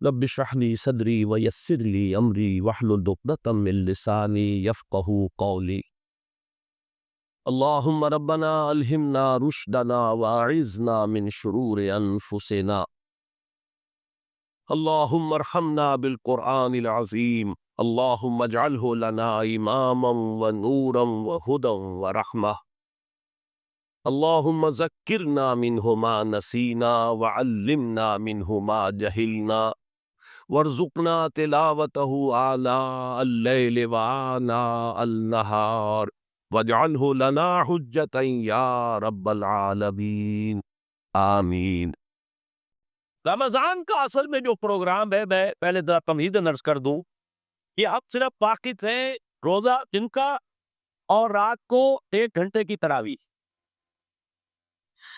رب اشرح لي صدري ويسر لي امري واحلل عقدة من لساني يفقهوا قولي. اللهم ربنا الهمنا رشدنا واعذنا من شرور انفسنا. اللهم ارحمنا بالقرآن العظيم. اللهم اجعله لنا اماما ونورا وهدى ورحمة. اللهم ذكرنا منه ما نسينا وعلمنا منه ما جهلنا وارزقنا تلاوته آناء الليل وآناء النهار واجعله لنا حجة يا رب العالمین آمین۔ رمضان کا اصل میں جو پروگرام ہے، میں پہلے ذرا تمہید نرس کر دوں کہ اب صرف واقف ہے روزہ دن کا اور رات کو 1 گھنٹے کی تراویح۔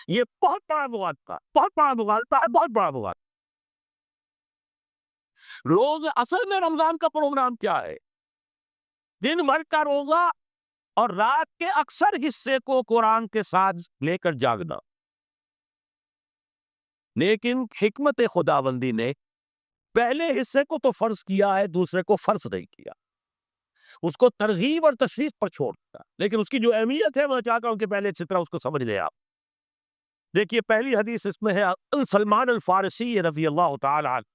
یہ بہت بڑا مغالطہ، بہت بڑا مغالطہ ہے، بہت بڑا مغالطہ۔ روز اصل میں رمضان کا پروگرام کیا ہے؟ دن بھر کا روزہ اور رات کے اکثر حصے کو قرآن کے ساتھ لے کر جاگنا۔ لیکن حکمت خداوندی نے پہلے حصے کو تو فرض کیا ہے، دوسرے کو فرض نہیں کیا، اس کو ترغیب اور تشریف پر چھوڑ دیا۔ لیکن اس کی جو اہمیت ہے میں چاہتا ہوں کہ پہلے اچھی طرح اس کو سمجھ لیں آپ۔ دیکھیے پہلی حدیث اس میں ہے سلمان الفارسی رضی اللہ تعالی عنہ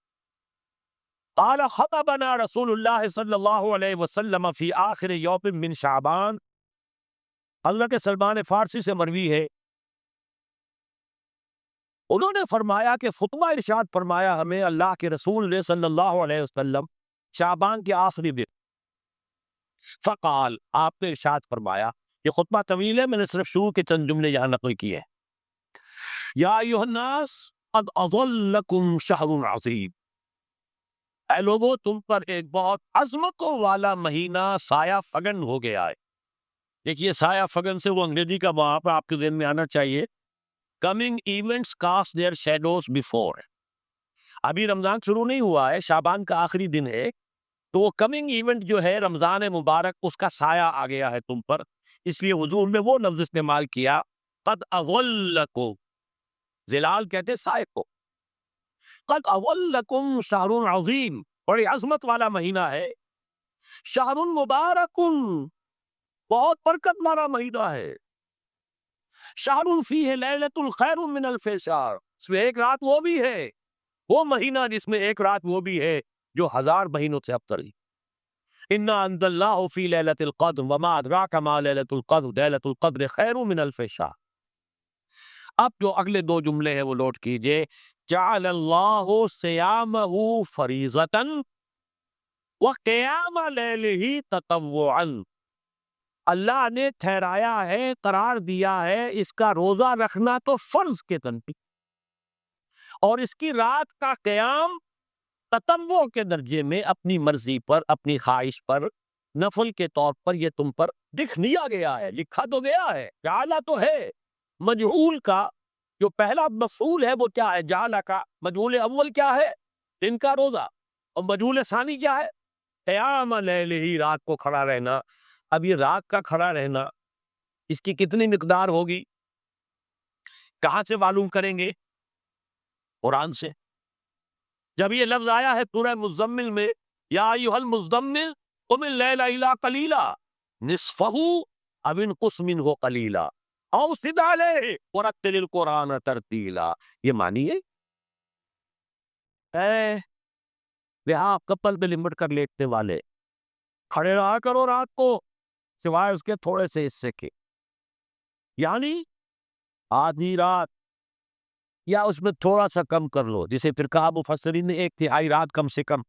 قال خطبنا رسول اللہ صلی اللہ علیہ وسلم فی آخر یوم من شعبان۔ اللہ کے سلمان فارسی سے مروی ہے، انہوں نے فرمایا کہ خطبہ ارشاد فرمایا ہمیں اللہ کے رسول نے صلی اللہ علیہ وسلم شعبان کے آخری دن۔ فقال، آپ نے ارشاد فرمایا، یہ خطبہ طویل ہے، میں نے صرف شروع کے چند جملے یہاں نقل کیے ہیں۔ یا ایھا الناس قد اظلکم شہر عظیم، اے لوگوں تم پر ایک بہت عظمتوں والا مہینہ سایہ فگن ہو گیا ہے۔ دیکھیے سایہ فگن سے وہ انگریزی کا وہاں پہ آپ کے ذہن میں آنا چاہیے، coming events cast their shadows before. ابھی رمضان شروع نہیں ہوا ہے، شعبان کا آخری دن ہے، تو وہ کمنگ ایونٹ جو ہے رمضان مبارک، اس کا سایہ آ گیا ہے تم پر، اس لیے حضور نے وہ لفظ استعمال کیا قد اظلکم، ظلال کہتے سائے کو، قد اظلکم شہر عظیم، بڑی عظمت والا مہینہ ہے، شہر مبارک، بہت برکت والا مہینہ ہے، شہر فیہ لیلۃ خیر من الف شہر، اس میں ایک رات وہ بھی ہے، وہ مہینہ جس میں ایک رات وہ بھی ہے جو 1000 مہینوں سے ابتر ہے۔ انا انزلناہ فی لیلۃ القدر وما ادراک ما لیلۃ القدر لیلۃ القدر خیر من الف شہر۔ اب جو اگلے 2 جملے ہیں وہ نوٹ کیجئے، جعل اللہ صیامہ فریضۃ وقیام لیلہ تطوعا، اللہ نے ٹھہرایا ہے، قرار دیا ہے اس کا روزہ رکھنا تو فرض کے تنبیہ، اور اس کی رات کا قیام تطوع کے درجے میں اپنی مرضی پر، اپنی خواہش پر، نفل کے طور پر یہ تم پر لکھ دیا گیا ہے، لکھا تو گیا ہے، جعلہ تو ہے۔ مجعول کا جو پہلا مفعول ہے وہ کیا ہے؟ جعلہ کا مجعول اول کیا ہے؟ دن کا روزہ، اور مجعول ثانی کیا ہے؟ قیام لیلہ، رات کو کھڑا رہنا۔ اب یہ رات کا کھڑا رہنا، اس کی کتنی مقدار ہوگی؟ کہاں سے معلوم کریں گے؟ قرآن سے۔ جب یہ لفظ آیا ہے سورہ مزمل میں، یا ایھا المزمل قم اللیل الا قلیلا نصفہ او انقص منہ قلیلا او زد علیہ ورتل القرآن ترتیلا، یہ معنی ہے اے یہاں کپل پہ لمٹ کر لیٹنے والے، کھڑے رہا کرو رات کو سوائے اس کے تھوڑے سے حصے کے، یعنی آدھی رات یا اس میں تھوڑا سا کم کر لو، جسے پھر کہا مفسرین نے 1/3 رات کم سے کم،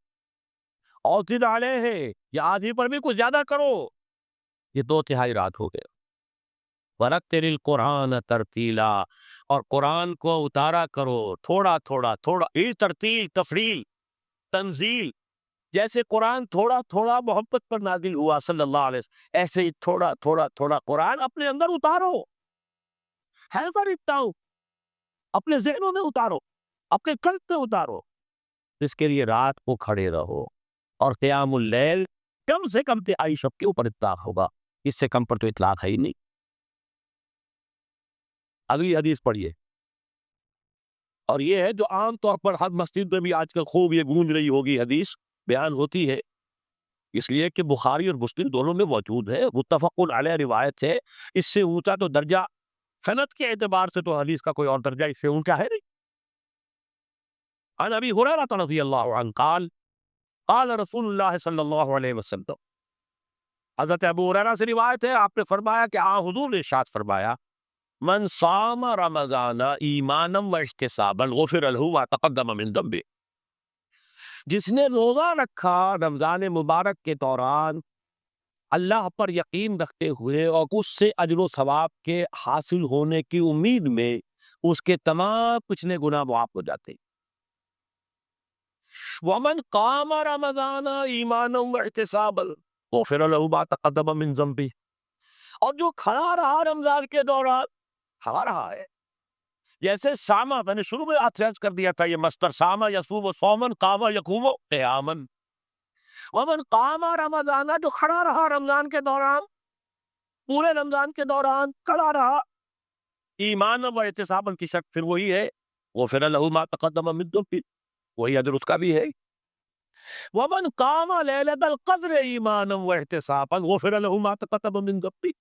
اور زد علیہ، یا آدھی پر بھی کچھ زیادہ کرو، یہ 2/3 رات ہو گئے۔ ورتل القرآن ترتیلا، اور قرآن کو اتارا کرو تھوڑا تھوڑا، تھوڑا یہ ترتیل، تفریل، تنزیل، جیسے قرآن تھوڑا تھوڑا محبت پر نازل ہوا صلی اللہ علیہ وسلم، ایسے ہی تھوڑا تھوڑا تھوڑا قرآن اپنے اندر اتارو، ہے پر اتنا اپنے ذہنوں میں اتارو، اپنے قلب میں اتارو، اس کے لیے رات کو کھڑے رہو، اور قیام اللیل کم سے کم 3 شب کے اوپر اطلاق ہوگا، اس سے کم پر تو اطلاق ہے ہی نہیں۔ اگلی حدیث پڑھیے، اور یہ ہے جو عام طور پر ہر مسجد میں بھی آج کل خوب یہ گونج رہی ہوگی حدیث بیان ہوتی ہے، اس لیے کہ بخاری اور مسلم دونوں میں موجود ہے، متفق علیہ روایت ہے، اس سے اونچا تو درجہ سند کے اعتبار سے تو حدیث کا کوئی اور درجہ اس سے اونچا ہے نہیں۔ عن ابی ہریرہ رضی اللہ عنہ قال قال رسول اللہ صلی اللہ علیہ وسلم، حضرت ابو ہریرہ سے روایت ہے، آپ نے فرمایا کہ حضور نے ارشاد فرمایا، من صام رمضان ایمانا و احتسابا غفر له ما تقدم من ذنبه، جس نے روزہ رکھا رمضان مبارک کے دوران اللہ پر یقین رکھتے ہوئے اور اس سے اجر و ثواب کے حاصل ہونے کی امید میں، اس کے تمام پچھلے گناہ معاف ہو جاتے۔ ومن قام رمضان ایمانا واحتسابا غفر له ما تقدم من ذنبه، اور جو کھڑا رہا رمضان کے دوران، کھڑا رہا ہے، جیسے سامہ، میں نے شروع میں عرض کر دیا تھا، یہ مصدر سامہ یصوم صوما قام یقوم قیاما، ومن قام رمضان، جو کھڑا رہا رمضان کے دوران، پورے رمضان کے دوران کھڑا رہا، ایمان و احتساباً کی شرط پھر وہی ہے، غفر له ما تقدم من ذنبه، وہی اجر اس کا بھی ہے۔ ومن قام لیلۃ القدر ایمانا واحتسابا غفر له ما تقدم من ذنبه،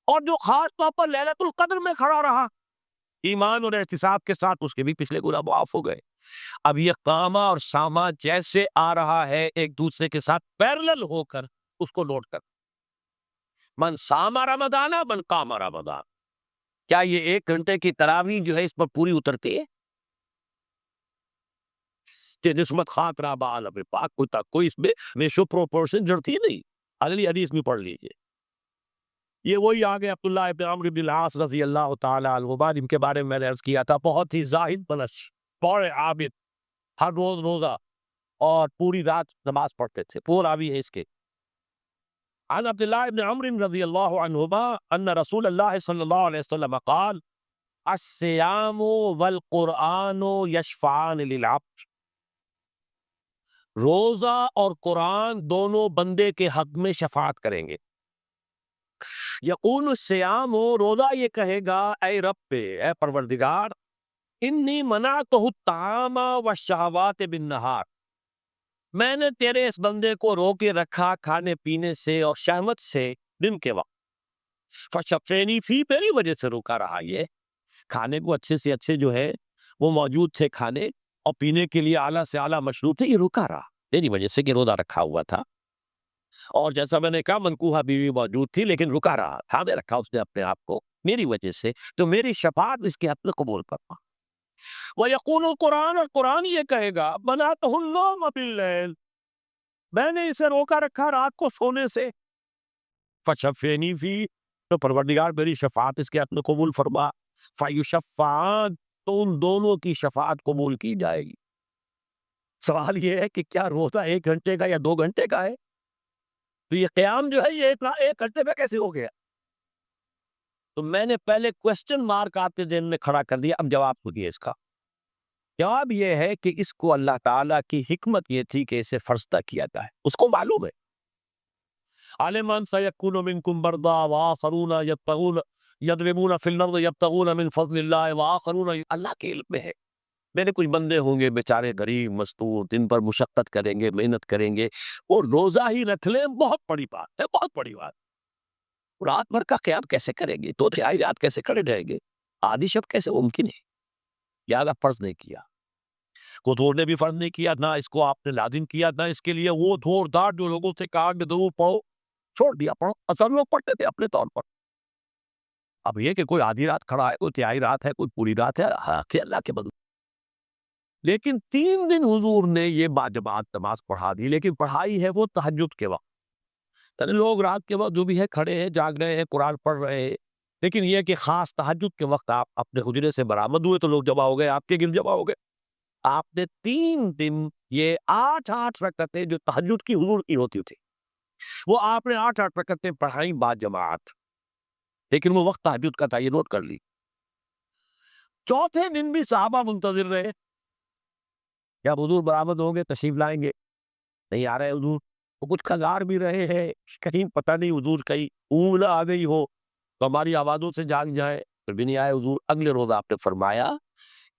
اور جو خاص طور پر لیلۃ القدر میں کھڑا رہا ایمان اور احتساب کے ساتھ، اس کے بھی پچھلے گناہ معاف ہو گئے۔ اب یہ قامہ اور سامہ جیسے آ رہا ہے ایک دوسرے کے ساتھ پیرلل ہو کر، اس کو نوٹ کر، من سامہ رمضان من قام رمضان، کیا یہ 1 گھنٹے کی تراویح جو ہے اس پر پوری اترتی ہے؟ نسبت خاطرہ بعالم پاک کوئی اس میں ریشو پروپورشن جڑتی نہیں، اگلی حدیث میں پڑھ لیجیے۔ یہ وہی آگے عبداللہ ابن عمرو بن العاص رضی اللہ تعالی عنہما، جن کے بارے میں میں نے عرض کیا تھا، بہت ہی زاہد بنش، بڑے عابد، ہر روز روزہ اور پوری رات نماز پڑھتے تھے، پورا بھی ہے اس کے۔ عن عبداللہ ابن عمرو رضی اللہ عنہما ان رسول اللہ صلی اللہ علیہ وسلم قال الصیام والقرآن یشفعان للعبد، روزہ اور قرآن دونوں بندے کے حق میں شفاعت کریں گے۔ یقول الصیام، روزہ یہ کہے گا، اے رب، اے پروردگار، انی منعتہ الطعام والشہوات بالنہار، میں نے تیرے اس بندے کو روکے رکھا کھانے پینے سے اور شہوت سے دن کے وقت، فشفینی فی، میری وجہ سے روکا رہا، یہ کھانے کو اچھے سے اچھے جو ہے وہ موجود تھے کھانے، اور پینے کے لیے اعلیٰ سے اعلیٰ مشروب تھے، یہ روکا رہا میری وجہ سے کہ روزہ رکھا ہوا تھا، اور جیسا میں نے کہا منکوحہ بیوی موجود تھی لیکن رکا رہا، تھامے رکھا اس نے اپنے آپ کو میری وجہ سے، تو میری شفاعت اس کے حق میں قبول کرنا۔ وَيَقُولُ القرآن، اور قرآن یہ کہے گا، مَنَعْتُهُ النَّوْمَ بِاللَّيْلِ، میں نے اسے روکا رکھا رات کو سونے سے، فَشَفِّعْنِي فِيهِ، تو پروردگار میری شفاعت اس کے حق میں قبول فرما، فَيُشَفَّعَانِ، تو ان دونوں کی شفاعت قبول کی جائے گی۔ سوال یہ ہے کہ کیا روزہ 1 گھنٹے کا یا 2 گھنٹے کا ہے؟ تو یہ قیام جو ہے یہ 1 گھنٹے میں کیسے ہو گیا؟ تو میں نے پہلے کوسچن مارک آپ کے ذہن میں کھڑا کر دیا، اب جواب سنیے اس کا۔ جواب یہ ہے کہ اس کو اللہ تعالیٰ کی حکمت یہ تھی کہ اسے فرض کیا جائے، اس کو معلوم ہے، عَلِمَ أَنَّ سَيَكُونُ مِنكُمْ مَرْضَىٰ وَآخَرُونَ يَضْرِبُونَ فِي الْأَرْضِ يَبْتَغُونَ مِنْ فَضْلِ اللَّهِ وَآخَرُونَ، اللہ کے علم میں ہے میرے کچھ بندے ہوں گے بیچارے غریب مستور، دن پر مشقت کریں گے، محنت کریں گے، وہ روزہ ہی رکھ لیں، بہت بڑی بات ہے، بہت بڑی بات۔ رات بھر کا قیام کیسے کریں گے؟ 2 تہائی رات کیسے کھڑے رہیں گے؟ آدھی شب کیسے ممکن ہے؟ لہٰذا فرض نہیں کیا، حضور نے بھی فرض نہیں کیا، نہ اس کو آپ نے لازم کیا، نہ اس کے لیے وہ دھوڑ دھاڑ جو لوگوں سے کہا کہ ضرور پڑھو، چھوڑ دیا، پڑھو، اصل لوگ پڑھتے تھے اپنے طور پر۔ اب یہ کہ کوئی آدھی رات کھڑا ہے، کوئی تہائی رات ہے، کوئی پوری رات ہے، حق ہے اللہ کے بدلے۔ لیکن 3 دن حضور نے یہ باجماعت نماز پڑھا دی، لیکن پڑھائی ہے وہ تہجد کے وقت، یعنی لوگ رات کے وقت جو بھی ہے کھڑے ہیں، جاگ رہے ہیں، قرآن پڑھ رہے ہیں، لیکن یہ کہ خاص تہجد کے وقت آپ اپنے حجرے سے برآمد ہوئے تو لوگ جمع ہو گئے، آپ کے گرد جمع ہو گئے، آپ نے 3 دن یہ 8 رکعتیں جو تہجد کی حضور کی ہوتی تھی، وہ آپ نے 8 رکعتیں پڑھائیں باجماعت، لیکن وہ وقت تہجد کا تھا، یہ نوٹ کر لی۔ چوتھے دن بھی صحابہ منتظر رہے، کیا حضور برآمد ہوں گے، تشریف لائیں گے؟ نہیں آ رہے حضور، وہ کچھ کھنگار بھی رہے ہیں، کہیں پتہ نہیں حضور کہیں اونگ نہ آ گئی ہو تو ہماری آوازوں سے جاگ جائیں، پھر بھی نہیں آئے حضور۔ اگلے روز آپ نے فرمایا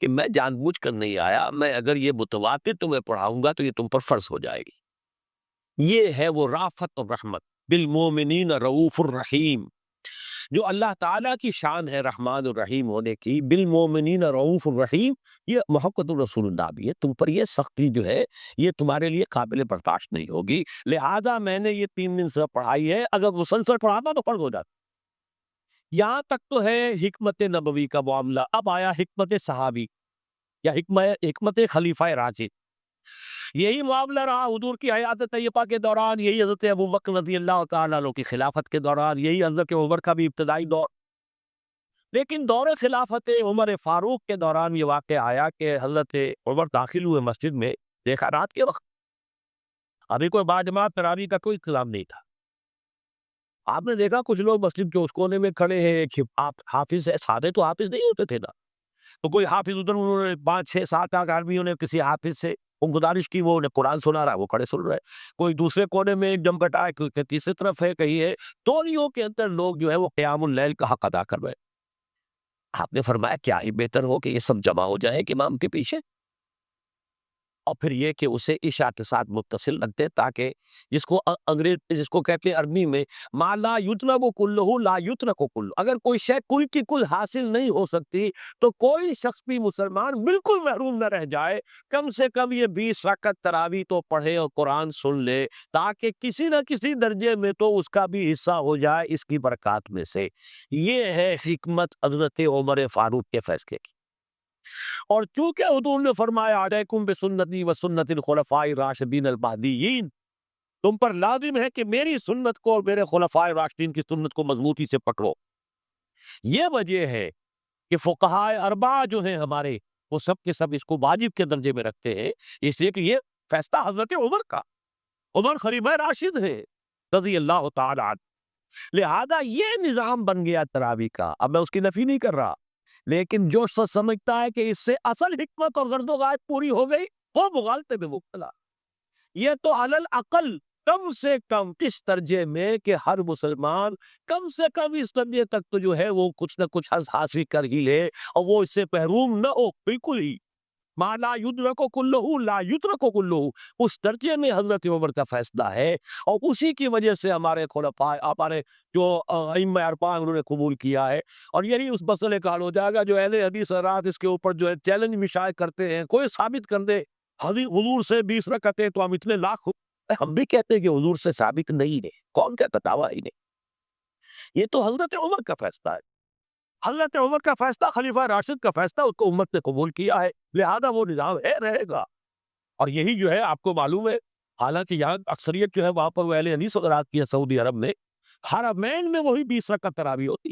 کہ میں جان بوجھ کر نہیں آیا، میں اگر یہ متواتر تمہیں پڑھاؤں گا تو یہ تم پر فرض ہو جائے گی۔ یہ ہے وہ رافت اور رحمت، بالمومنین رؤوف الرحیم، جو اللہ تعالیٰ کی شان ہے رحمان الرحیم ہونے کی، بالمومنین رؤوف الرحیم۔ یہ محبت الرسول اللہ بھی ہے، تم پر یہ سختی جو ہے یہ تمہارے لیے قابل برداشت نہیں ہوگی، لہذا میں نے یہ 3 دن سے پڑھائی ہے، اگر مسلسل پڑھاتا تو فرض ہو جاتا۔ یہاں تک تو ہے حکمت نبوی کا معاملہ، اب آیا حکمت صحابی یا حکمت خلیفہ راشد۔ یہی معاملہ رہا حضور کی حیات طیبہ کے دوران، یہی حضرت ابوبکر رضی اللہ تعالیٰ عنہ کی خلافت کے دوران، یہی حضرت عمر کا بھی ابتدائی دور۔ لیکن دور خلافت عمر فاروق کے دوران یہ واقعہ آیا کہ حضرت عمر داخل ہوئے مسجد میں، دیکھا رات کے وقت ابھی کوئی باجماعت تراویح کا کوئی انتظام نہیں تھا۔ آپ نے دیکھا کچھ لوگ مسجد کے اس کونے میں کھڑے ہیں، ایک حافظ ہے، سادے تو حافظ نہیں ہوتے تھے نا، تو کوئی حافظ ادھر، انہوں نے 5 6 7 8 آدمیوں نے کسی حافظ سے گزارش کی، وہ انہیں قرآن سنا رہا ہے، وہ کھڑے سن رہے ہیں۔ کوئی دوسرے کونے میں ایک دم کٹا ہے، کوئی تیسری طرف ہے، کہیں ہے، تولیوں کے اندر لوگ جو ہے وہ قیام اللیل کا حق ادا کر رہے ہیں۔ آپ نے فرمایا کیا ہی بہتر ہو کہ یہ سب جمع ہو جائے کہ امام کے پیچھے، اور پھر یہ کہ اسے عشاء کے ساتھ متصل رکھ دے، تاکہ جس کو جس کو کہتے ہیں عربی میں ما لا یطلب کلہ لا یترک کلہ، اگر کوئی شے کل کی کل حاصل نہیں ہو سکتی تو کوئی شخص بھی مسلمان بالکل محروم نہ رہ جائے، کم سے کم یہ 20 رکعت تراویح تو پڑھے اور قرآن سن لے، تاکہ کسی نہ کسی درجے میں تو اس کا بھی حصہ ہو جائے اس کی برکات میں سے۔ یہ ہے حکمت حضرت عمر فاروق کے فیصلے کی۔ اور چونکہ حضور نے فرمایا علیکم بسنتی و سنت الخلفاء الراشدین المہدیین، تم پر لازم ہے کہ میری سنت کو اور میرے خلفاء راشدین کی سنت کو مضبوطی سے پکڑو۔ یہ وجہ ہے کہ فقہاء اربعہ جو ہیں ہمارے، وہ سب کے سب اس کو واجب کے درجے میں رکھتے ہیں، اس لیے کہ یہ فیصلہ حضرت عمر کا، عمر خلیفہ راشد ہے رضی اللہ تعالی عنہ، لہذا یہ نظام بن گیا تراویح کا۔ اب میں اس کی نفی نہیں کر رہا، لیکن جو سمجھتا ہے کہ اس سے اصل حکمت اور غرض و غایت پوری ہو گئی، وہ مغالطے میں مبتلا۔ یہ تو علی الاقل کم سے کم اس درجے میں کہ ہر مسلمان کم سے کم اس درجے تک تو جو ہے وہ کچھ نہ کچھ حظ حاصل کر ہی لے، اور وہ اس سے محروم نہ ہو، بالکل ہی۔ ما لا یدرک کلہ لا یترک کلہ، اس درجے میں حضرت عمر کا فیصلہ ہے، اور اسی کی وجہ سے ہمارے خلفاء، ہمارے جو ائمہ اربعہ انہوں نے قبول کیا ہے۔ اور یہی اس مسئلے کا حل ہو جائے گا جو اہل حدیث حضرات اس کے اوپر جو ہے چیلنج بھی شائع کرتے ہیں، کوئی ثابت کر دے حضور سے 20 رکعتیں تو ہم اتنے لاکھ، ہم بھی کہتے ہیں کہ حضور سے ثابت نہیں ہے، کون کہتا دعویٰ ہی نہیں، یہ تو حضرت عمر کا فیصلہ ہے۔ حضرت عمر کا فیصلہ، خلیفہ راشد کا فیصلہ، اس کو امت نے قبول کیا ہے، لہذا وہ نظام ہے، رہے گا۔ اور یہی جو ہے آپ کو معلوم ہے، حالانکہ یہاں اکثریت جو ہے وہاں پر وہ اہل حدیث حضرات کی ہے سعودی عرب میں، حرمین میں وہی 20 رکعت تراویح ہوتی،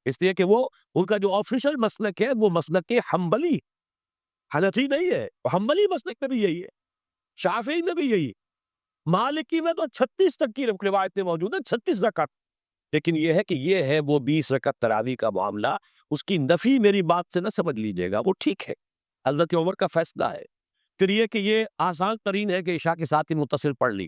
اس لیے کہ وہ ان کا جو آفیشل مسلک ہے وہ مسلک حنبلی، حنفی نہیں ہے، حنبلی مسلک میں بھی یہی ہے، شافعی میں بھی یہی ہے، مالکی میں تو 36 تک کی روایتیں موجود ہیں، 36 رکعت۔ لیکن یہ ہے کہ یہ ہے وہ 20 رکعت تراویح کا معاملہ، اس کی نفی میری بات سے نہ سمجھ لیجیے گا، وہ ٹھیک ہے، حضرت عمر کا فیصلہ ہے۔ پھر یہ کہ یہ آسان ترین ہے کہ عشاء کے ساتھ ہی متصل پڑھ لی،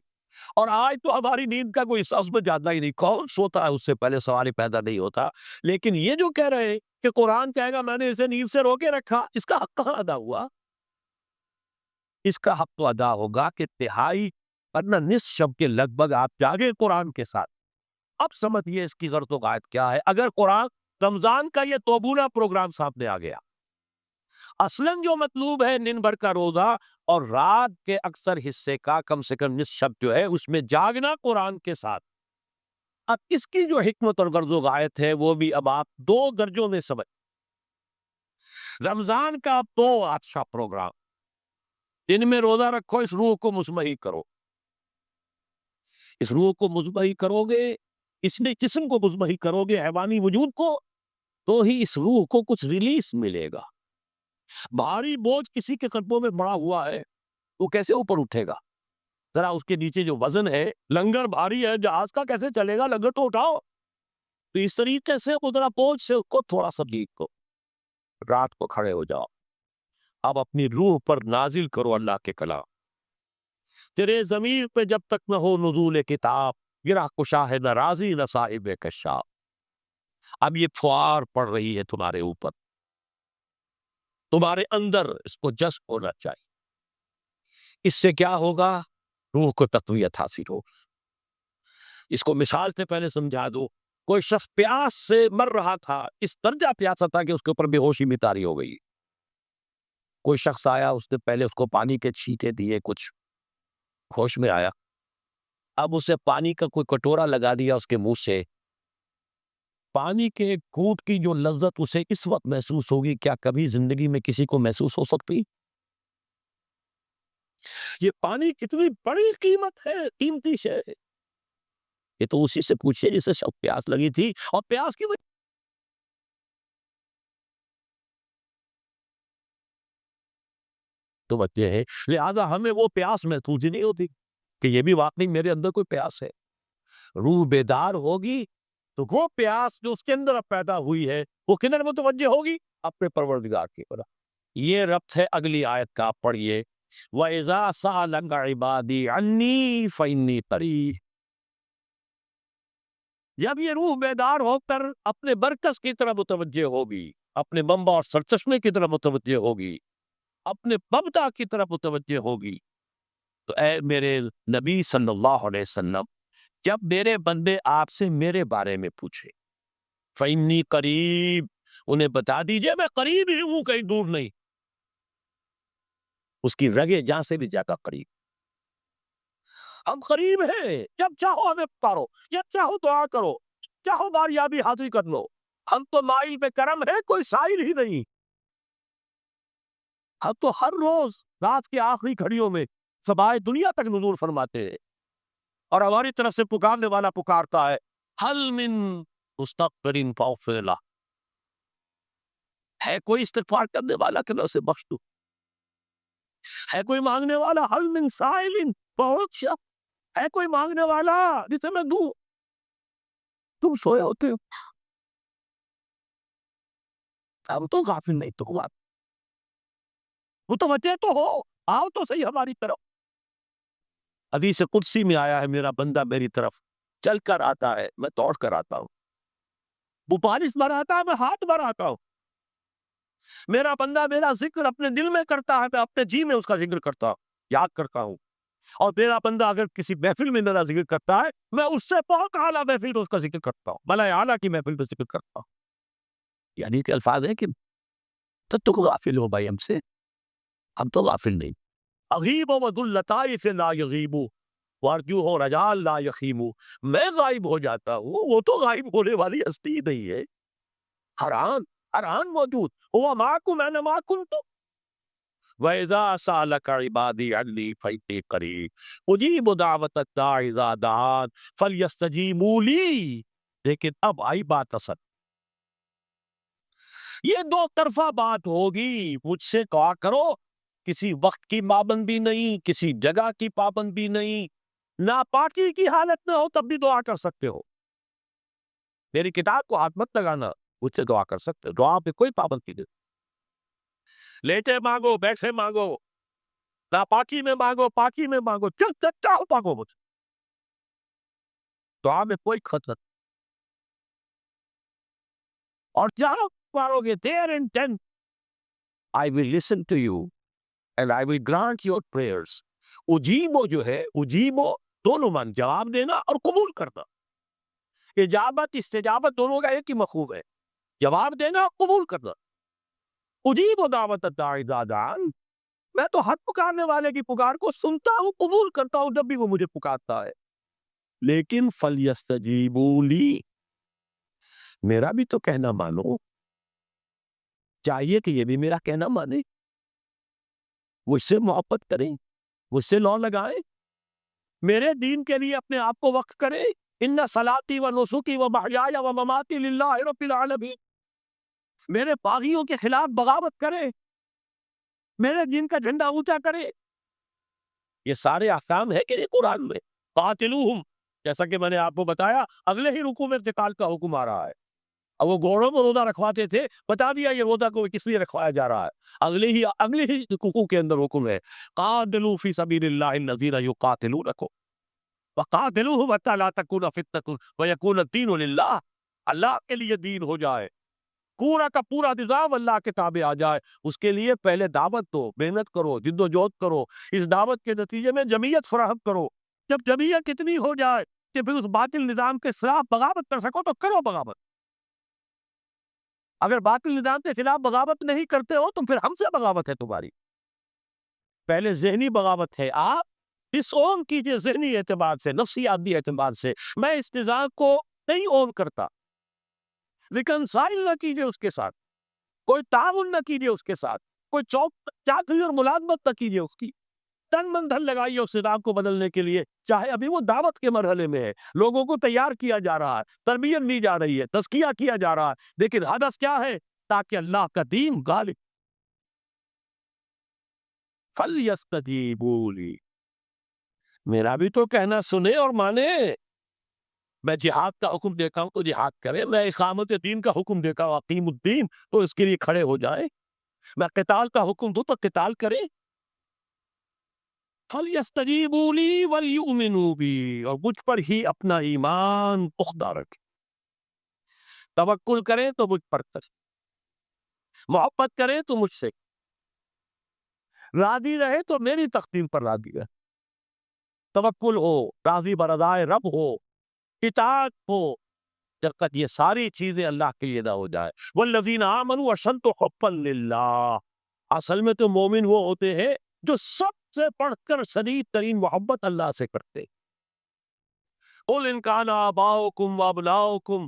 اور آج تو ہماری نیند کا کوئی حصہ اس میں جاتا ہی نہیں، کون سوتا ہے اس سے پہلے، سوال ہی پیدا نہیں ہوتا۔ لیکن یہ جو کہہ رہے ہیں کہ قرآن کہے گا میں نے اسے نیند سے روکے رکھا، اس کا حق کہاں ادا ہوا؟ اس کا حق تو ادا ہوگا کہ تہائی ورنہ نصف شب کے لگ بھگ آپ جاگے قرآن کے ساتھ۔ اب سمجھیے اس کی غرض و غایت کیا ہے۔ اگر قرآن رمضان کا یہ توبونہ پروگرام سامنے آ گیا، اصلاً جو مطلوب ہے دن بھر کا روزہ اور رات کے اکثر حصے کا کم سے کم نصف شب جو ہے اس میں جاگنا قرآن کے ساتھ، اب اس کی جو حکمت اور غرض و غایت ہے وہ بھی اب آپ 2 درجوں میں سمجھ۔ رمضان کا اب تو اچھا پروگرام، دن میں روزہ رکھو، اس روح کو مزمحی کرو، اس روح کو مزمحی کرو گے، اس نے جسم کو مزمحی کرو گے، حیوانی وجود کو، تو ہی اس روح کو کچھ ریلیس ملے گا۔ بھاری بوجھ کسی کے قدموں میں بڑا ہوا ہے، وہ کیسے اوپر اٹھے گا؟ ذرا اس کے نیچے جو وزن ہے، لنگر بھاری ہے، جہاز کا کیسے چلے گا؟ لنگر تو اٹھاؤ۔ تو اس طریقے سے ذرا بوجھ سے اس کو تھوڑا سا لیک کو، رات کو کھڑے ہو جاؤ، اب اپنی روح پر نازل کرو اللہ کے کلام۔ تیرے ضمیر پہ جب تک نہ ہو نزول کتاب، گرہ کشا ہے نہ رازی نہ صاحب کشاف۔ اب یہ پھوار پڑ رہی ہے تمہارے اوپر، تمہارے اندر اس کو جذب ہونا چاہیے. اس سے کیا ہوگا؟ روح کو تقویت حاصل ہوگی. اس کو مثال سے پہلے سمجھا دو. کوئی شخص پیاس سے مر رہا تھا، اس درجہ پیاسا تھا کہ اس کے اوپر بے ہوشی بھی طاری ہو گئی. کوئی شخص آیا، اس نے پہلے اس کو پانی کے چھینٹے دیے، کچھ ہوش میں آیا. اب اسے پانی کا کوئی کٹورا لگا دیا اس کے منہ سے. پانی کے گھونٹ کی جو لذت اسے اس وقت محسوس ہوگی، کیا کبھی زندگی میں کسی کو محسوس ہو سکتی؟ یہ پانی کتنی بڑی قیمت ہے، قیمتی شے ہے. یہ تو اسی سے پوچھے جسے شب پیاس لگی تھی، اور پیاس کی وجہ تو بچے ہیں. لہذا ہمیں وہ پیاس محسوس ہی نہیں ہوتی کہ یہ بھی واقعی میرے اندر کوئی پیاس ہے. روح بیدار ہوگی تو وہ پیاس جو اس کے اندر اب پیدا ہوئی ہے وہ کدھر متوجہ ہوگی؟ اپنے پروردگار کی طرف. یہ ربط ہے اگلی آیت کا، آپ پڑھیے. وَإِذَا سَأَلَكَ عِبَادِي عَنِّي فَإِنِّي قَرِيبٌ. جب یہ روح بیدار ہو کر اپنے مرکز کی طرف متوجہ ہوگی، اپنے منبع اور سرچشمے کی طرف متوجہ ہوگی، اپنے مبدا کی طرف متوجہ ہوگی، تو اے میرے نبی صلی اللہ علیہ وسلم، جب میرے بندے آپ سے میرے بارے میں پوچھے، فَإِنِّي قریب، انہیں بتا دیجئے میں قریب ہی ہوں، کہیں دور نہیں. اس کی رگے جہاں سے بھی زیادہ قریب. ہم قریب ہیں، جب چاہو ہمیں پکارو، جب چاہو دعا کرو، چاہو باریابی حاصل کر لو. ہم تو مائل پہ کرم ہے، کوئی سائل ہی نہیں. ہم تو ہر روز رات کی آخری گھڑیوں میں سبائے دنیا تک نزول فرماتے ہیں، اور ہماری طرف سے پکارنے والا پکارتا ہے، حل من مستغفر فاغفر لہ. ہے کوئی استغفار کرنے والا کہ میں اسے بخش دوں؟ ہے کوئی مانگنے والا؟ حل من سائل فاعطیہ. ہے کوئی مانگنے والا جسے میں دوں؟ تم سوئے ہوتے ہو. ہم تو غافل نہیں، تو متوجہ تو ہو، آؤ تو صحیح ہماری طرف. حدیث قدسی میں آیا ہے، میرا بندہ میری طرف چل کر آتا ہے، میں دوڑ کر آتا ہوں. وہ بارش بڑھاتا ہے، میں ہاتھ بڑھاتا ہوں. میرا بندہ میرا ذکر اپنے دل میں کرتا ہے، میں اپنے جی میں اس کا ذکر کرتا ہوں، یاد کرتا ہوں. اور میرا بندہ اگر کسی محفل میں میرا ذکر کرتا ہے، میں اس سے بہت اعلیٰ محفل میں اس کا ذکر کرتا ہوں، بلائے اعلیٰ کی محفل میں ذکر کرتا ہوں. یعنی کہ الفاظ ہے کہ تو غافل ہو بھائی ہم سے، ہم تو غافل نہیں. اغیب و اللطائف لا یغیب وارجوہ رجال لا یخیم. میں غائب ہو جاتا ہوں، وہ تو غائب ہونے والی ہستی نہیں ہے. حران موجود، ہوا معکم اینما کنتم. وَإِذَا سَأَلَكَ عِبَادِي عَنِّي فَإِنِّي قَرِيبٌ أُجِيبُ دَعْوَةَ الدَّاعِ إِذَا دَعَانِ فَلْيَسْتَجِیبُوا لِی. لیکن اب آئی بات اصل. یہ دو طرفہ بات ہوگی. مجھ سے دعا کرو، کسی وقت کی پابندی نہیں، کسی جگہ کی پابندی نہیں. ناپاکی کی حالت میں ہو تب بھی دعا کر سکتے ہو. میری کتاب کو ہاتھ مت لگانا، مجھ سے دعا کر سکتے ہو. دعا پہ کوئی پابندی نہیں. لیٹے مانگو، بیٹھے مانگو، ناپاکی میں مانگو، پاکی میں مانگو، جب چاہو مانگو مجھ سے. دعا میں کوئی خطر. اور جہاں مانگو گے there and then I will listen to you and I will grant your prayers. اجیبو جو ہے، اجیبو دونوں مان، جواب دینا اور قبول کرنا. اجابت استجابت دونوں کا ایک ہی مفہوم ہے، جواب دینا، قبول کرنا. اجیبو دعوت الداعی اذا دعان، میں تو ہر پکارنے والے کی پکار کو سنتا ہوں، قبول کرتا ہوں جب بھی وہ مجھے پکارتا ہے. لیکن فَلْيَسْتَجِیبُوا لِی، میرا بھی تو کہنا مانو. چاہیے کہ یہ بھی میرا کہنا مانے، مجھ سے محبت کریں، مجھ سے لو لگائیں، میرے دین کے لیے اپنے آپ کو وقف کریں. ان صلاتی و نسکی و محیای و مماتی للہ رب العالمین. میرے باغیوں کے خلاف بغاوت کرے، میرے دین کا جھنڈا اونچا کرے. یہ سارے احکام ہے کہ نہیں قرآن میں. قاتلوہم، جیسا کہ میں نے آپ کو بتایا، اگلے ہی رکوع میں ارتقال کا حکم آ رہا ہے. اب وہ گھوڑوں میں روزہ رکھواتے تھے، بتا دیا یہ روزہ کو کس لیے رکھوایا جا رہا ہے. اگلے ہی رکوع کے اندر حکم ہے، قاتلوا فی سبیل اللہ الذین یقاتلونکم وقاتلوہم حتی لا تکون فتنۃ ویکون الدین للہ. اللہ کے لیے دین ہو جائے، پورا کا پورا نظام اللہ کے تابع آ جائے، اس کے لیے پہلے دعوت دو، محنت کرو، جد و جہد کرو، اس دعوت کے نتیجے میں جمعیت فراہم کرو۔ جب جمعیت اتنی ہو جائے کہ پھر اس باطل نظام کے خلاف بغاوت کر سکو تو کرو بغاوت۔ اگر باطل نظام کے خلاف بغاوت نہیں کرتے ہو تو پھر ہم سے بغاوت ہے تمہاری۔ پہلے ذہنی بغاوت ہے، آپ ڈس اون کیجئے ذہنی اعتبار سے، نفسیاتی اعتبار سے، میں اس نظام کو نہیں اون کرتا، ریکنسائل نہ کیجئے اس کے ساتھ، کوئی تعاون نہ کیجئے اس کے ساتھ، کوئی چاکری اور ملازمت نہ کیجئے اس کی، تن من دھن لگائیے اس نظام کو بدلنے کے لیے، چاہے ابھی وہ دعوت کے مرحلے میں ہے، لوگوں کو تیار کیا جا رہا ہے، تربیت دی جا رہی ہے، تزکیہ کیا جا رہا ہے، لیکن ہدف کیا ہے؟ تاکہ اللہ کا دین غالب۔ فَلْيَسْتَجِيبُوا لِي، میرا بھی تو کہنا سنے اور مانے۔ میں جہاد کا حکم دیتا ہوں تو جہاد کرے، میں اقامت دین کا حکم دیتا ہوں اقیم الدین تو اس کے لیے کھڑے ہو جائے، میں قتال کا حکم دوں تو قتال کرے۔ فَلْيَسْتَجِيبُوا لِي وَلْيُؤْمِنُوا بِي، اور مجھ پر ہی اپنا ایمان پختہ رکھے، توکل کریں تو مجھ پر کریں، محبت کریں تو مجھ سے، راضی رہے تو میری تقدیر پر راضی رہے، توکل ہو، راضی برضائے رب ہو، اطاعت ہو، جب تک یہ ساری چیزیں اللہ کے لیے ادا ہو جائے۔ والذین آمنوا اشد حبا للہ، اصل میں تو مومن وہ ہوتے ہیں جو سب سے بڑھ کر شدید ترین محبت اللہ سے کرتے۔ قل ان کان آباؤکم وابناؤکم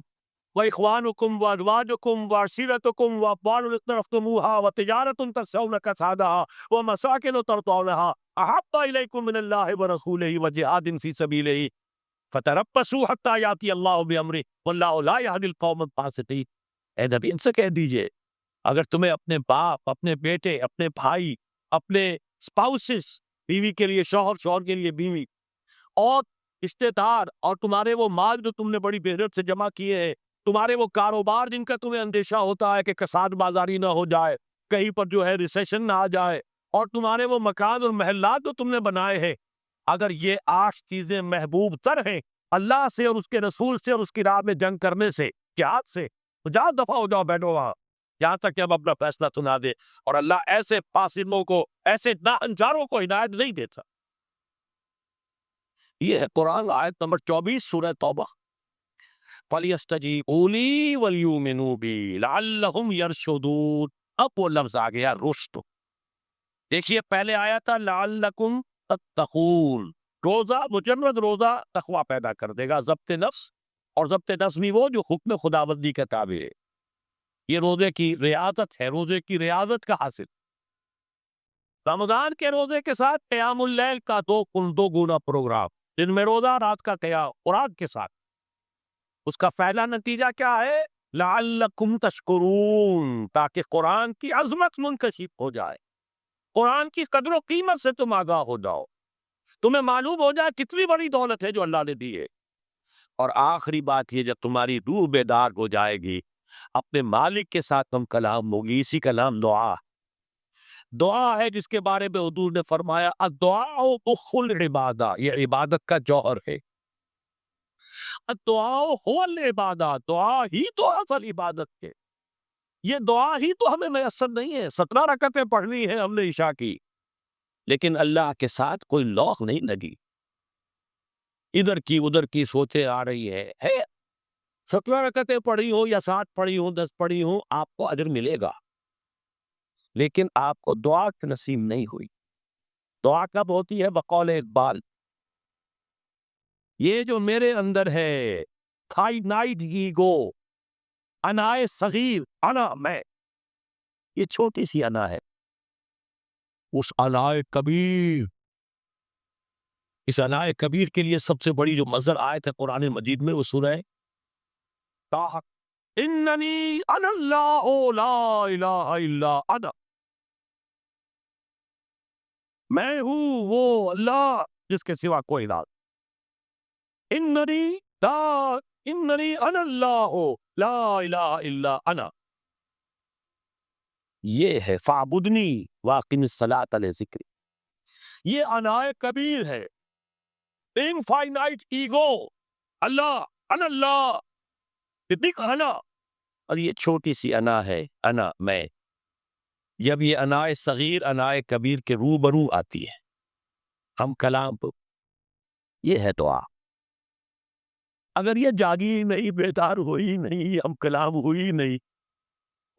واخوانکم وازواجکم وعشیرتکم واموال اقترفتموها وتجارۃ تخشون کسادها ومساکن ترضونها احب الیکم من اللہ ورسولہ وجہاد فی سبیلہ فتربصوا حتی یاتی اللہ بامرہ واللہ لا یہدی القوم الفاسقین۔ اے نبی ان سے کہہ دیجئے اگر تمہیں اپنے باپ، اپنے بیٹے، اپنے بھائی، اپنے اسپاؤسز، بیوی کے لیے شوہر، شوہر کے لیے بیوی، اور رشتے دار، اور تمہارے وہ مال جو تم نے بڑی محنت سے جمع کیے ہیں، تمہارے وہ کاروبار جن کا تمہیں اندیشہ ہوتا ہے کہ کساد بازاری نہ ہو جائے، کہیں پر جو ہے ریسیشن نہ آ جائے، اور تمہارے وہ مکان اور محلات جو تم نے بنائے ہیں، اگر یہ 8 چیزیں محبوب تر ہیں اللہ سے اور اس کے رسول سے اور اس کی راہ میں جنگ کرنے سے، جہاد سے، تو جاؤ دفع ہو جاؤ، بیٹھو وہاں یہاں تک کہ اب اپنا فیصلہ سنا دے۔ اور اللہ ایسے فاسقوں کو، ایسے ناہنجاروں کو ہدایت نہیں دیتا۔ یہ ہے قرآن آیت نمبر 24 سورہ توبہ۔ فَلْيَسْتَجِيبُوا لِي وَلْيُؤْمِنُوا بِي لَعَلَّهُمْ يَرْشُدُونَ۔ اب وہ لفظ آ گیا رشد۔ دیکھیے پہلے آیا تھا لَعَلَّكُمْ تَتَّقُونَ، روزہ، مجرد روزہ تقوی پیدا کر دے گا، ضبط نفس، اور ضبط نفس بھی وہ جو حکم خداوندی کے تابع ہے۔ یہ روزے کی ریاضت ہے، روزے کی ریاضت کا حاصل۔ رمضان کے روزے کے ساتھ قیام اللیل کا دو گنا پروگرام، دن میں روزہ، رات کا قیام قرآن کے ساتھ۔ اس کا پہلا نتیجہ کیا ہے؟ لعلکم تشکرون، تاکہ قرآن کی عظمت منکشف ہو جائے، قرآن کی قدر و قیمت سے تم آگاہ ہو جاؤ، تمہیں معلوم ہو جائے کتنی بڑی دولت ہے جو اللہ نے دی ہے۔ اور آخری بات یہ، جب تمہاری روح بیدار ہو جائے گی، اپنے مالک کے ساتھ تم کلام ہوگی، اسی کا نام دعا۔ دعا ہے جس کے بارے میں حضور نے فرمایا الدعاء مخ العبادہ، یہ عبادت کا جوہر ہے۔ الدعاء هو العبادہ، دعا ہی تو اصل عبادت ہے۔ یہ دعا ہی تو ہمیں میسر نہیں ہے، 17 رکعتیں پڑھنی ہیں ہم نے عشاء کی، لیکن اللہ کے ساتھ کوئی لوق نہیں لگی، ادھر کی ادھر کی سوچیں آ رہی ہے 17 رکعتیں پڑھی ہوں یا 7 پڑھی ہوں، 10 پڑھی ہوں، آپ کو اجر ملے گا، لیکن آپ کو دعا نصیب نہیں ہوئی۔ دعا کب ہوتی ہے؟ بقول اقبال، یہ جو میرے اندر ہے فائنائٹ ایگو، انائے صغیر، انا میں، یہ چھوٹی سی انا ہے، اس انائے کبیر، اس انائے کبیر کے لیے سب سے بڑی جو مظہر آیت ہے قرآن مجید میں وہ سورہ طٰ، اننی انا اللہ لا الہ الا انا، میں ہوں وہ اللہ جس کے سوا کوئی الہ، اننی انا اللہ لا الہ الا انا، یہ ہے فاعبدنی واقم الصلاۃ لذکری، یہ انائے کبیر ہے، انفائنائٹ ایگو، اللہ انا اللہ، بگ انا، اور یہ چھوٹی سی انا ہے، انا میں، جب یہ انائے صغیر انائے کبیر کے روبرو آتی ہے، ہم کلام پر، یہ ہے دعا۔ اگر یہ جاگی ہی نہیں، بیدار ہوئی نہیں، ہم کلام ہوئی نہیں،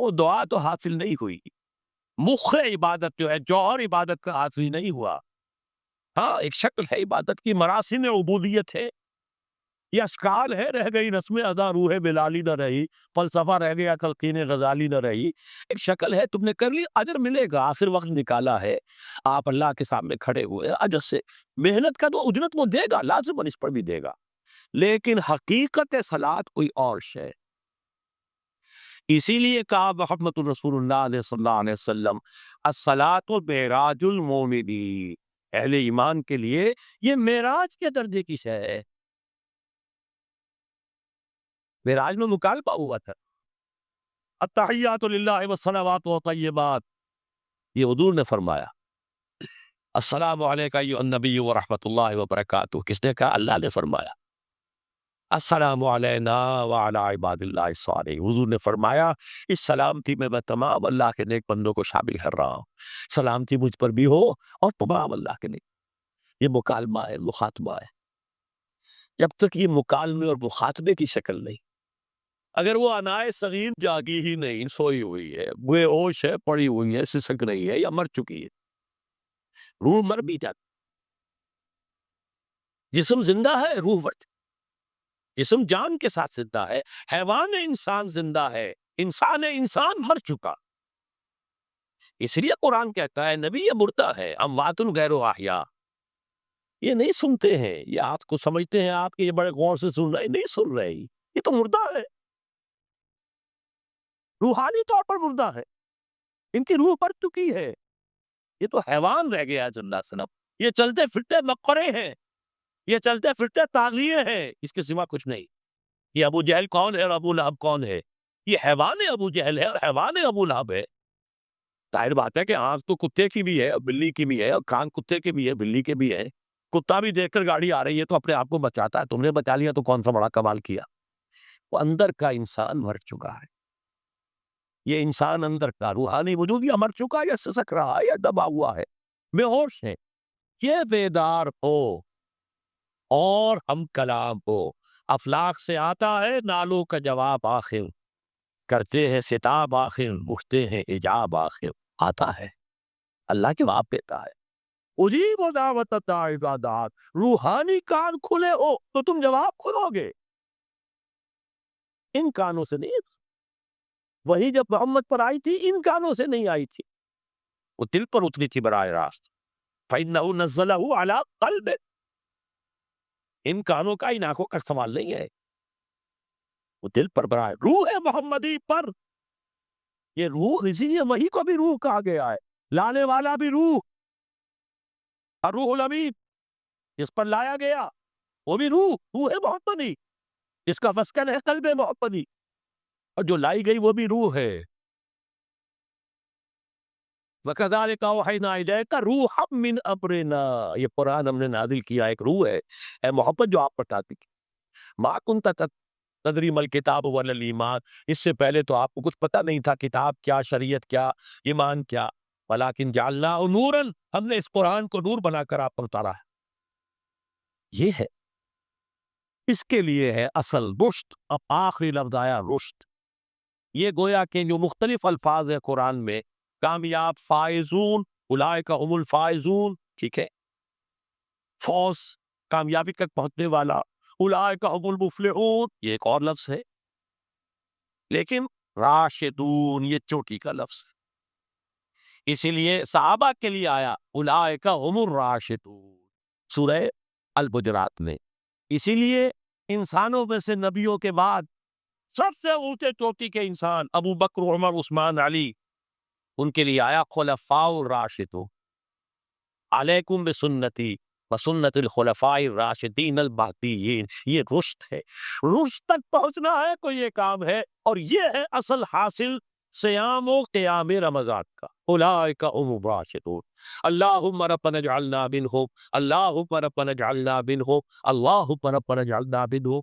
وہ دعا تو حاصل نہیں ہوئی، مخ عبادت جو ہے، جوہر عبادت کا حاصل نہیں ہوا۔ ہاں ایک شکل ہے عبادت کی، مراسم عبودیت ہے، یہ اشکال ہے، رہ گئی رسم ادا روح بلالی نہ رہی، فلسفہ رہ گیا تلقین غزالی نہ رہی، ایک شکل ہے، تم نے کر لی، اجر ملے گا، آخر وقت نکالا ہے، آپ اللہ کے سامنے کھڑے ہوئے، اجر سے محنت کا تو اجرت وہ دے گا، لازماً اس پر بھی دے گا، لیکن حقیقت صلاۃ کوئی اور شے۔ اسی لیے کہا محمد الرسول اللہ صلی اللہ علیہ وسلم الصلاۃ معراج المومنین، اہل ایمان کے لیے یہ معراج کے درجے کی شے ہے۔ معراج میں مکالمہ ہوا تھا، التحیات للہ والصلوات والطیبات، یہ حضور نے فرمایا، السلام علیکہ ایھا النبی ورحمۃ اللہ وبرکاتہ، کس نے کہا؟ اللہ نے فرمایا، السلام علینا وعلی عباد اللہ الصالحین، حضور نے فرمایا اس سلامتی میں تمام اللہ کے نیک بندوں کو شامل کر رہا ہوں، سلامتی مجھ پر بھی ہو اور تمام اللہ کے نیک، یہ مکالمہ ہے، مخاطبہ ہے۔ جب تک یہ مکالمے اور مخاطبے کی شکل نہیں، اگر وہ انائے صغیر جاگی ہی نہیں، سوئی ہوئی ہے، بے ہوش ہے، پڑی ہوئی ہے، سسک رہی ہے یا مر چکی ہے، روح مر بھی جاتی، جسم زندہ ہے، روح مر جاتی، جسم جان کے ساتھ زندہ ہے، حیوان انسان زندہ ہے، انسان مر چکا، اس لیے قرآن کہتا ہے نبی یہ مردہ ہے، اموات غیر احیاء، یہ نہیں سنتے ہیں، یہ آپ کو سمجھتے ہیں آپ کے یہ بڑے غور سے سن رہے، نہیں سن رہے، یہ تو مردہ ہے، روحانی طور پر مردہ ہے، ان کی روح مر چکی ہے، یہ تو حیوان رہ گیا صلی اللہ علیہ وسلم، یہ چلتے پھرتے مقبرے ہیں، یہ چلتے پھرتے تاغیے ہیں، اس کے سوا کچھ نہیں۔ یہ ابو جہل کون ہے اور ابو لہب کون ہے؟ یہ حیوان ابو جہل ہے اور حیوان ابو لہب ہے۔ ظاہر بات ہے کہ آنکھ تو کتے کی بھی ہے اور بلی کی بھی ہے اور کان کتے کے بھی ہے، بلی کے بھی ہے، کتا بھی دیکھ کر گاڑی آ رہی ہے تو اپنے آپ کو بچاتا ہے، تم نے بچا لیا تو کون سا بڑا کمال کیا۔ وہ اندر کا انسان مر چکا ہے، یہ انسان اندر کا روحانی وجود یا مر چکا ہے یا سسک رہا ہے یا دبا ہوا ہے، بے ہوش ہے، یہ بیدار ہو اور ہم کلام ہو، افلاق سے آتا ہے نالوں کا جواب آخر، کرتے ہیں ستاب آخر، اٹھتے ہیں ایجاب آخر، آتا ہے، اللہ جواب دیتا ہے، اجیب دعوت الداعی اذا دعان، روحانی کان کھلے ہو تو تم جواب کھلو گے، ان کانوں سے نہیں، وہی جب محمد پر آئی تھی ان کانوں سے نہیں آئی تھی، وہ دل پر اتری تھی براہ راست، فَإِنَّهُ نَزَّلَهُ عَلَىٰ قَلْبِكَ، ان کانوں کا ان آنکھوں کا سوال نہیں ہے، وہ دل پر براہ روح محمدی پر، یہ روح، اسی لیے وہی کو بھی روح کہا گیا ہے، لانے والا بھی روح، الروح الامین، جس پر لایا گیا وہ بھی روح محمدی، جس کا مسکن ہے قلب محمدی، اور جو لائی گئی وہ بھی روح ہے۔ وَكَذَلِكَ أَوْحَيْنَا إِلَيْكَ رُوحًا مِّنْ أَمْرِنَا، یہ قرآن ہم نے نازل کیا، ایک روح ہے، اے محمد جو آپ بتاتی تھی، مَا كُنْتَ تَدْرِي مَا الْكِتَابُ وَلَا الْإِيمَانُ، اس سے پہلے تو آپ کو کچھ پتہ نہیں تھا، کتاب کیا، شریعت کیا، ایمان کیا، وَلَٰكِنْ جَعَلْنَاهُ نُورًا، ہم نے اس قرآن کو نور بنا کر آپ پر اتارا ہے، یہ ہے، اس کے لیے ہے اصل رشد، اب آخری لفظ آیا رشد، یہ گویا کہ جو مختلف الفاظ ہیں قرآن میں، کامیاب، فائزون، اولئک هم الفائزون، ٹھیک ہے، فوز، کامیابی تک پہنچنے والا، اولئک هم المفلحون، یہ ایک اور لفظ ہے، لیکن راشدون یہ چوٹی کا لفظ ہے، اسی لیے صحابہ کے لیے آیا اولئک هم الراشدون سورہ الحجرات میں، اسی لیے انسانوں میں سے نبیوں کے بعد سب سے اونچے چوٹی کے انسان ابو بکر، عمر، عثمان، علی، ان کے لیے آیا خلفاء الراشدون، علیکم بسنتی وسنت الخلفاء الراشدین المہدیین، یہ رشد ہے، رشد تک پہنچنا ہے تو یہ کام ہے، اور یہ ہے اصل حاصل صیام و قیام رمضان کا، اولئک هم الراشدون، اللہم ربنا اجعلنا منہم، اللہم ربنا اجعلنا منہم، اللہم ربنا اجعلنا منہم۔